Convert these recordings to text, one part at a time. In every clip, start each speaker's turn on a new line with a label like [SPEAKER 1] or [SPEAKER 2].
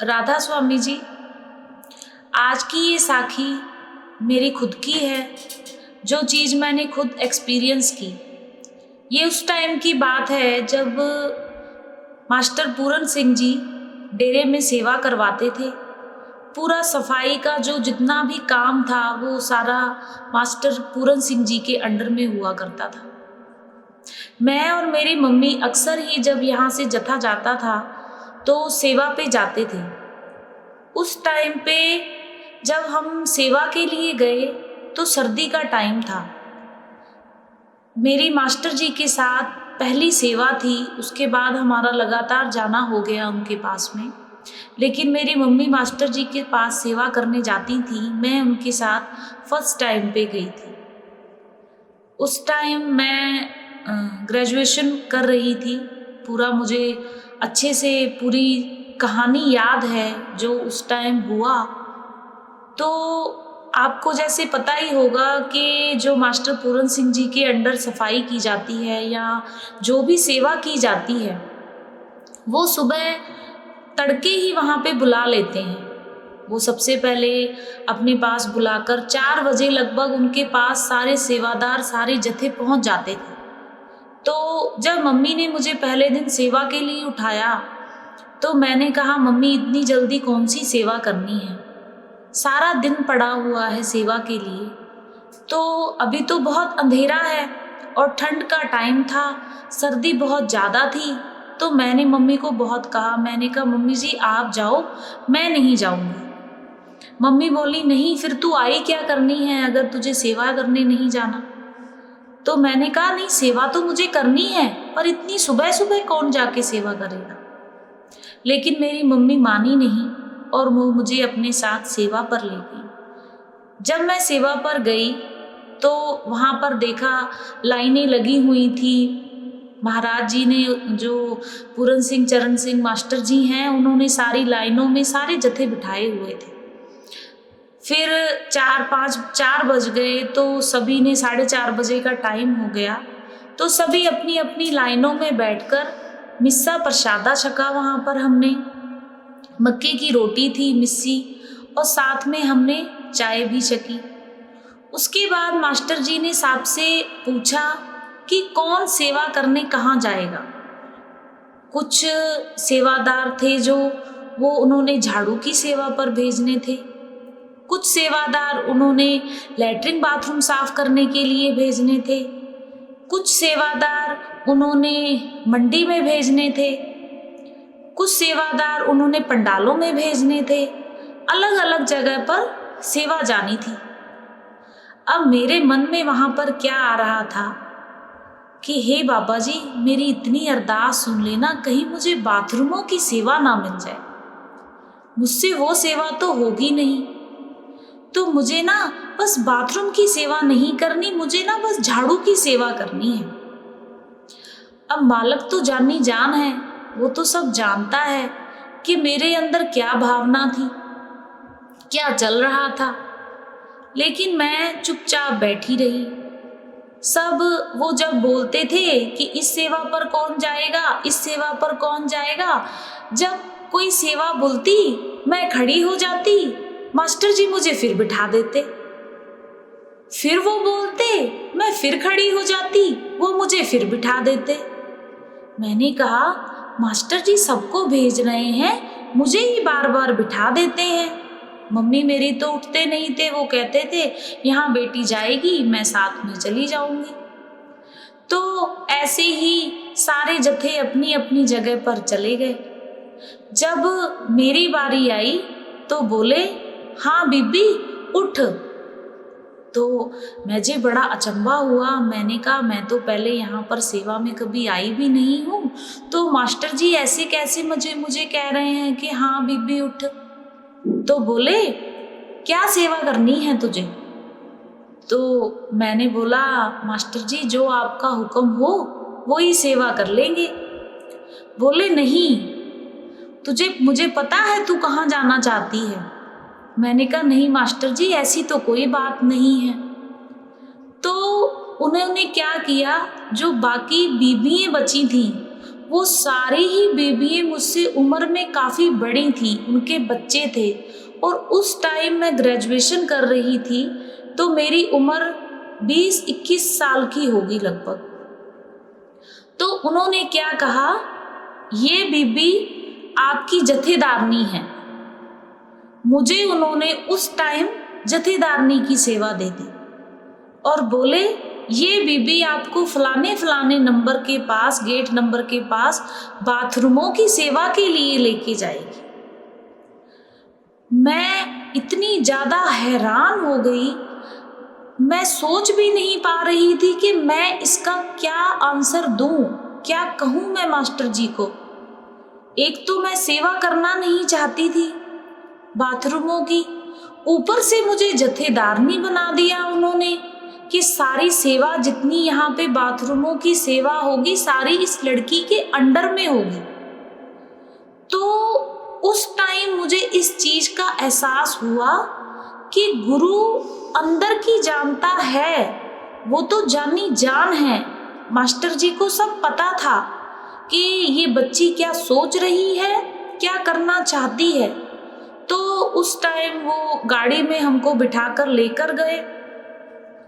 [SPEAKER 1] राधा स्वामी जी, आज की ये साखी मेरी खुद की है। जो चीज़ मैंने खुद एक्सपीरियंस की, ये उस टाइम की बात है जब मास्टर पूरन सिंह जी डेरे में सेवा करवाते थे। पूरा सफाई का जो जितना भी काम था वो सारा मास्टर पूरन सिंह जी के अंडर में हुआ करता था। मैं और मेरी मम्मी अक्सर ही जब यहाँ से जथा जाता था तो सेवा पे जाते थे। उस टाइम पे जब हम सेवा के लिए गए तो सर्दी का टाइम था। मेरी मास्टर जी के साथ पहली सेवा थी, उसके बाद हमारा लगातार जाना हो गया उनके पास में। लेकिन मेरी मम्मी मास्टर जी के पास सेवा करने जाती थी, मैं उनके साथ फर्स्ट टाइम पे गई थी। उस टाइम मैं ग्रेजुएशन कर रही थी। पूरा मुझे अच्छे से पूरी कहानी याद है जो उस टाइम हुआ। तो आपको जैसे पता ही होगा कि जो मास्टर पूरन सिंह जी के अंडर सफाई की जाती है या जो भी सेवा की जाती है, वो सुबह तड़के ही वहाँ पे बुला लेते हैं। वो सबसे पहले अपने पास बुलाकर 4 बजे लगभग उनके पास सारे सेवादार, सारे जत्थे पहुँच जाते थे। तो जब मम्मी ने मुझे पहले दिन सेवा के लिए उठाया तो मैंने कहा, मम्मी इतनी जल्दी कौन सी सेवा करनी है, सारा दिन पड़ा हुआ है सेवा के लिए। तो अभी तो बहुत अंधेरा है और ठंड का टाइम था, सर्दी बहुत ज़्यादा थी। तो मैंने मम्मी को बहुत कहा, मैंने कहा मम्मी जी आप जाओ, मैं नहीं जाऊंगी। मम्मी बोली, नहीं फिर तू आई क्या करनी है अगर तुझे सेवा करने नहीं जाना। तो मैंने कहा, नहीं सेवा तो मुझे करनी है, पर इतनी सुबह सुबह कौन जाके सेवा करेगा। लेकिन मेरी मम्मी मानी नहीं और वो मुझे अपने साथ सेवा पर ले गई। जब मैं सेवा पर गई तो वहाँ पर देखा लाइनें लगी हुई थी। महाराज जी ने, जो पूरन सिंह चरण सिंह मास्टर जी हैं, उन्होंने सारी लाइनों में सारे जत्थे बिठाए हुए थे। फिर 4 बज गए तो सभी ने 4:30 बजे का टाइम हो गया तो सभी अपनी अपनी लाइनों में बैठकर मिस्सा प्रसादा छका। वहाँ पर हमने मक्के की रोटी थी, मिस्सी, और साथ में हमने चाय भी छकी। उसके बाद मास्टर जी ने साहब से पूछा कि कौन सेवा करने कहाँ जाएगा। कुछ सेवादार थे जो वो उन्होंने झाड़ू की सेवा पर भेजने थे, कुछ सेवादार उन्होंने लैट्रिन बाथरूम साफ करने के लिए भेजने थे, कुछ सेवादार उन्होंने मंडी में भेजने थे, कुछ सेवादार उन्होंने पंडालों में भेजने थे। अलग अलग जगह पर सेवा जानी थी। अब मेरे मन में वहाँ पर क्या आ रहा था कि हे बाबा जी, मेरी इतनी अरदास सुन लेना, कहीं मुझे बाथरूमों की सेवा ना मिल जाए। मुझसे वो सेवा तो होगी नहीं, तो मुझे ना बस बाथरूम की सेवा नहीं करनी, मुझे ना बस झाड़ू की सेवा करनी है। अब मालिक तो जानी जान है, वो तो सब जानता है कि मेरे अंदर क्या भावना थी, क्या चल रहा था। लेकिन मैं चुपचाप बैठी रही। सब वो जब बोलते थे कि इस सेवा पर कौन जाएगा, इस सेवा पर कौन जाएगा, जब कोई सेवा बोलती मैं खड़ी हो जाती, मास्टर जी मुझे फिर बिठा देते। फिर वो बोलते, मैं फिर खड़ी हो जाती, वो मुझे फिर बिठा देते। मैंने कहा, मास्टर जी सबको भेज रहे हैं, मुझे ही बार बार बिठा देते हैं। मम्मी मेरी तो उठते नहीं थे, वो कहते थे यहाँ बेटी जाएगी, मैं साथ में चली जाऊंगी। तो ऐसे ही सारे जत्थे अपनी अपनी जगह पर चले गए। जब मेरी बारी आई तो बोले, हाँ बीबी उठ। तो मुझे बड़ा अचंभा हुआ। मैंने कहा, मैं तो पहले यहाँ पर सेवा में कभी आई भी नहीं हूँ, तो मास्टर जी ऐसे कैसे मुझे कह रहे हैं कि हाँ बीबी उठ। तो बोले, क्या सेवा करनी है तुझे। तो मैंने बोला, मास्टर जी जो आपका हुक्म हो वो ही सेवा कर लेंगे। बोले, नहीं मुझे पता है तू कहाँ जाना चाहती है। मैंने कहा, नहीं मास्टर जी ऐसी तो कोई बात नहीं है। तो उन्होंने क्या किया, जो बाकी बीबियाँ बची थीं वो सारी ही बीबियाँ मुझसे उम्र में काफ़ी बड़ी थी, उनके बच्चे थे और उस टाइम मैं ग्रेजुएशन कर रही थी, तो मेरी उम्र 20-21 साल की होगी लगभग। तो उन्होंने क्या कहा, ये बीबी आपकी जथेदारनी है। मुझे उन्होंने उस टाइम जथेदारनी की सेवा दे दी और बोले, ये बीबी आपको फलाने फलाने नंबर के पास, गेट नंबर के पास बाथरूमों की सेवा के लिए लेके जाएगी। मैं इतनी ज़्यादा हैरान हो गई, मैं सोच भी नहीं पा रही थी कि मैं इसका क्या आंसर दूं, क्या कहूं मैं मास्टर जी को। एक तो मैं सेवा करना नहीं चाहती थी बाथरूमों की, ऊपर से मुझे जथेदारनी बना दिया उन्होंने कि सारी सेवा जितनी यहाँ पे बाथरूमों की सेवा होगी सारी इस लड़की के अंडर में होगी। तो उस टाइम मुझे इस चीज का एहसास हुआ कि गुरु अंदर की जानता है, वो तो जानी जान है। मास्टर जी को सब पता था कि ये बच्ची क्या सोच रही है, क्या करना चाहती है। तो उस टाइम वो गाड़ी में हमको बिठाकर लेकर गए।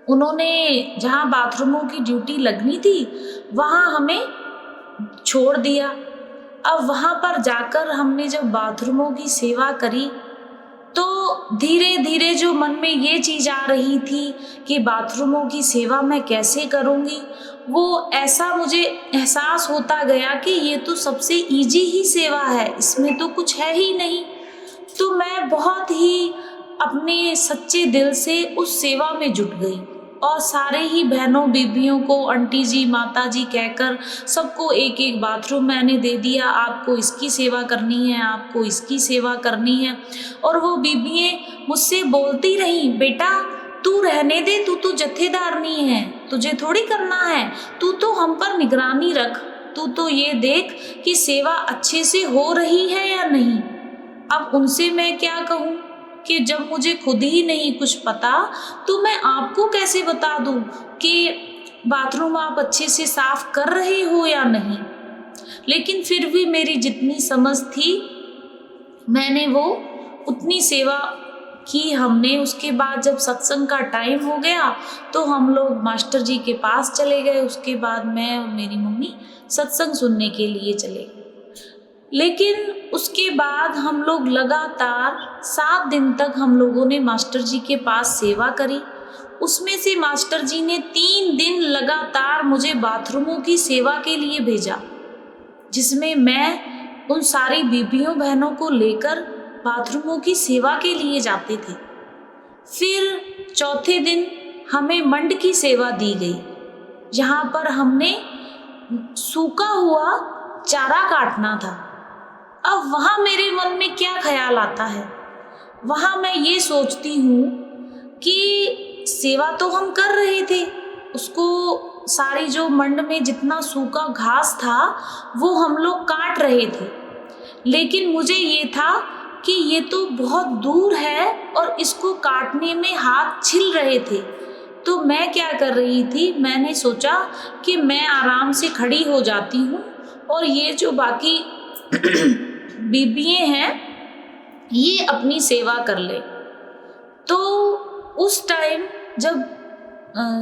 [SPEAKER 1] उन्होंने जहाँ बाथरूमों की ड्यूटी लगनी थी वहाँ हमें छोड़ दिया। अब वहाँ पर जाकर हमने जब बाथरूमों की सेवा करी तो धीरे धीरे जो मन में ये चीज़ आ रही थी कि बाथरूमों की सेवा मैं कैसे करूँगी, वो ऐसा मुझे एहसास होता गया कि ये तो सबसे इजी ही सेवा है, इसमें तो कुछ है ही नहीं। तो मैं बहुत ही अपने सच्चे दिल से उस सेवा में जुट गई और सारे ही बहनों बीबियों को आंटी जी, माता जी कहकर सबको एक एक बाथरूम मैंने दे दिया, आपको इसकी सेवा करनी है, आपको इसकी सेवा करनी है। और वो बीबियाँ मुझसे बोलती रहीं, बेटा तू रहने दे, तू तो जथेदारनी है, तुझे थोड़ी करना है, तू तो हम पर निगरानी रख, तू तो ये देख कि सेवा अच्छे से हो रही है या नहीं। अब उनसे मैं क्या कहूँ कि जब मुझे खुद ही नहीं कुछ पता तो मैं आपको कैसे बता दूँ कि बाथरूम आप अच्छे से साफ कर रहे हो या नहीं। लेकिन फिर भी मेरी जितनी समझ थी मैंने वो उतनी सेवा की हमने। उसके बाद जब सत्संग का टाइम हो गया तो हम लोग मास्टर जी के पास चले गए। उसके बाद मैं और मेरी मम्मी सत्संग सुनने के लिए चले गए। लेकिन उसके बाद हम लोग लगातार 7 दिन तक हम लोगों ने मास्टर जी के पास सेवा करी। उसमें से मास्टर जी ने 3 दिन लगातार मुझे बाथरूमों की सेवा के लिए भेजा, जिसमें मैं उन सारी बीबियों बहनों को लेकर बाथरूमों की सेवा के लिए जाते थे। फिर चौथे दिन हमें मंड की सेवा दी गई, जहाँ पर हमने सूखा हुआ चारा काटना था। अब वहाँ मेरे मन में क्या ख्याल आता है, वहाँ मैं ये सोचती हूँ कि सेवा तो हम कर रहे थे, उसको सारी जो मंड में जितना सूखा घास था वो हम लोग काट रहे थे। लेकिन मुझे ये था कि ये तो बहुत दूर है और इसको काटने में हाथ छिल रहे थे। तो मैं क्या कर रही थी, मैंने सोचा कि मैं आराम से खड़ी हो जाती हूँ और ये जो बाकी बीबियाँ हैं ये अपनी सेवा कर ले। तो उस टाइम जब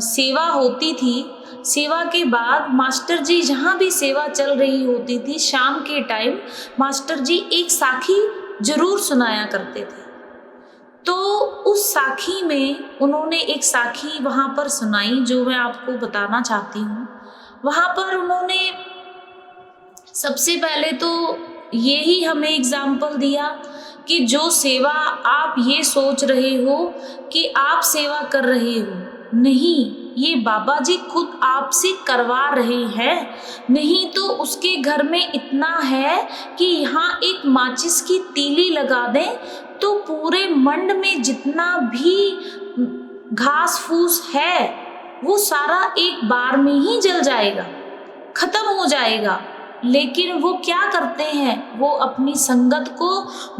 [SPEAKER 1] सेवा होती थी, सेवा के बाद मास्टर जी जहाँ भी सेवा चल रही होती थी शाम के टाइम मास्टर जी एक साखी जरूर सुनाया करते थे। तो उस साखी में उन्होंने एक साखी वहाँ पर सुनाई जो मैं आपको बताना चाहती हूँ। वहाँ पर उन्होंने सबसे पहले तो यही हमें एग्जाम्पल दिया कि जो सेवा आप ये सोच रहे हो कि आप सेवा कर रहे हो, नहीं, ये बाबा जी खुद आपसे करवा रहे हैं। नहीं तो उसके घर में इतना है कि यहाँ एक माचिस की तीली लगा दें तो पूरे मंड में जितना भी घास फूस है वो सारा एक बार में ही जल जाएगा, खत्म हो जाएगा। लेकिन वो क्या करते हैं, वो अपनी संगत को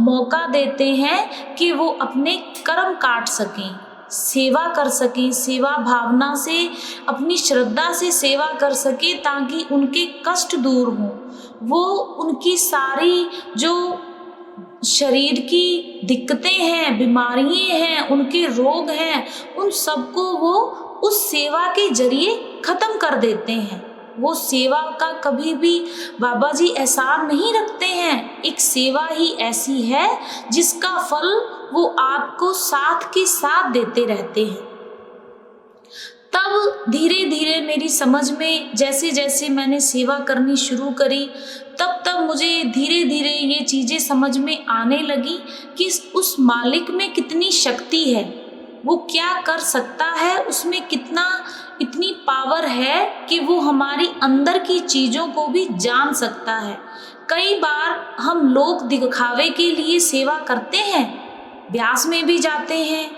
[SPEAKER 1] मौका देते हैं कि वो अपने कर्म काट सकें, सेवा कर सकें, सेवा भावना से अपनी श्रद्धा से सेवा कर सकें ताकि उनके कष्ट दूर हों। वो उनकी सारी जो शरीर की दिक्कतें हैं, बीमारियां हैं, उनके रोग हैं, उन सबको वो उस सेवा के जरिए ख़त्म कर देते हैं। वो सेवा का कभी भी बाबा जी एहसान नहीं रखते हैं। एक सेवा ही ऐसी है जिसका फल वो आपको साथ के साथ देते रहते हैं। तब धीरे धीरे मेरी समझ में जैसे जैसे मैंने सेवा करनी शुरू करी, तब तब मुझे धीरे धीरे ये चीज़ें समझ में आने लगी कि उस मालिक में कितनी शक्ति है, वो क्या कर सकता है, उसमें इतनी पावर है कि वो हमारी अंदर की चीज़ों को भी जान सकता है। कई बार हम लोग दिखावे के लिए सेवा करते हैं, ब्यास में भी जाते हैं,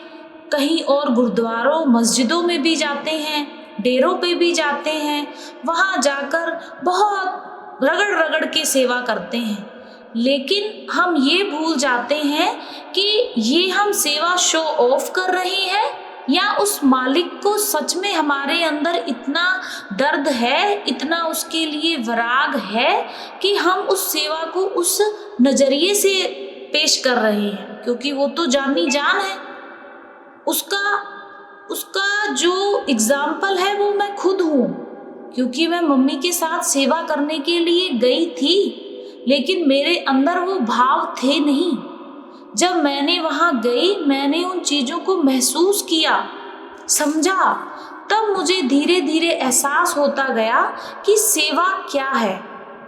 [SPEAKER 1] कहीं और गुरुद्वारों मस्जिदों में भी जाते हैं, डेरों पे भी जाते हैं, वहाँ जाकर बहुत रगड़ रगड़ के सेवा करते हैं। लेकिन हम ये भूल जाते हैं कि ये हम सेवा शो ऑफ कर रहे हैं या उस मालिक को सच में हमारे अंदर इतना दर्द है, इतना उसके लिए वैराग है कि हम उस सेवा को उस नज़रिए से पेश कर रहे हैं, क्योंकि वो तो जानी जान है। उसका जो एग्जाम्पल है वो मैं खुद हूँ, क्योंकि मैं मम्मी के साथ सेवा करने के लिए गई थी, लेकिन मेरे अंदर वो भाव थे नहीं। जब मैंने वहाँ गई, मैंने उन चीज़ों को महसूस किया, समझा, तब मुझे धीरे धीरे एहसास होता गया कि सेवा क्या है।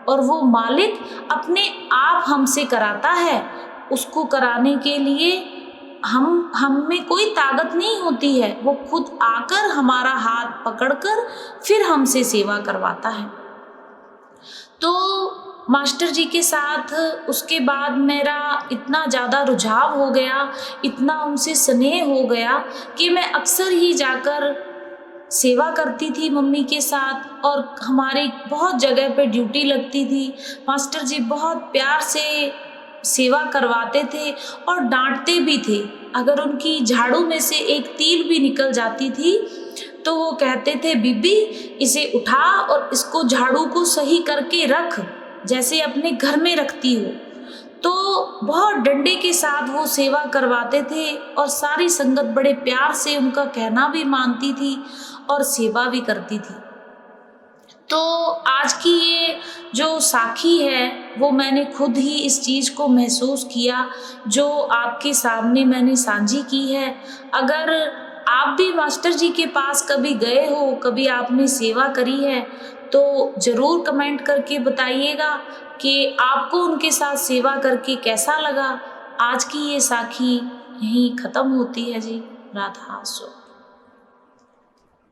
[SPEAKER 1] और वो मालिक अपने आप हमसे कराता है। उसको कराने के लिए हम में कोई ताकत नहीं होती है, वो खुद आकर हमारा हाथ पकड़कर फिर हमसे सेवा करवाता है। तो मास्टर जी के साथ उसके बाद मेरा इतना ज़्यादा रुझाव हो गया, इतना उनसे स्नेह हो गया कि मैं अक्सर ही जाकर सेवा करती थी मम्मी के साथ। और हमारी बहुत जगह पे ड्यूटी लगती थी, मास्टर जी बहुत प्यार से सेवा करवाते थे और डांटते भी थे। अगर उनकी झाड़ू में से एक तीर भी निकल जाती थी तो वो कहते थे, बीबी इसे उठा और इसको झाड़ू को सही करके रख, जैसे अपने घर में रखती हो। तो बहुत डंडे के साथ वो सेवा करवाते थे और सारी संगत बड़े प्यार से उनका कहना भी मानती थी और सेवा भी करती थी। तो आज की ये जो साखी है वो मैंने खुद ही इस चीज़ को महसूस किया, जो आपके सामने मैंने साझी की है। अगर आप भी मास्टर जी के पास कभी गए हो, कभी आपने सेवा करी है, तो ज़रूर कमेंट करके बताइएगा कि आपको उनके साथ सेवा करके कैसा लगा। आज की ये साखी यहीं ख़त्म होती है जी। राधा स्वामी।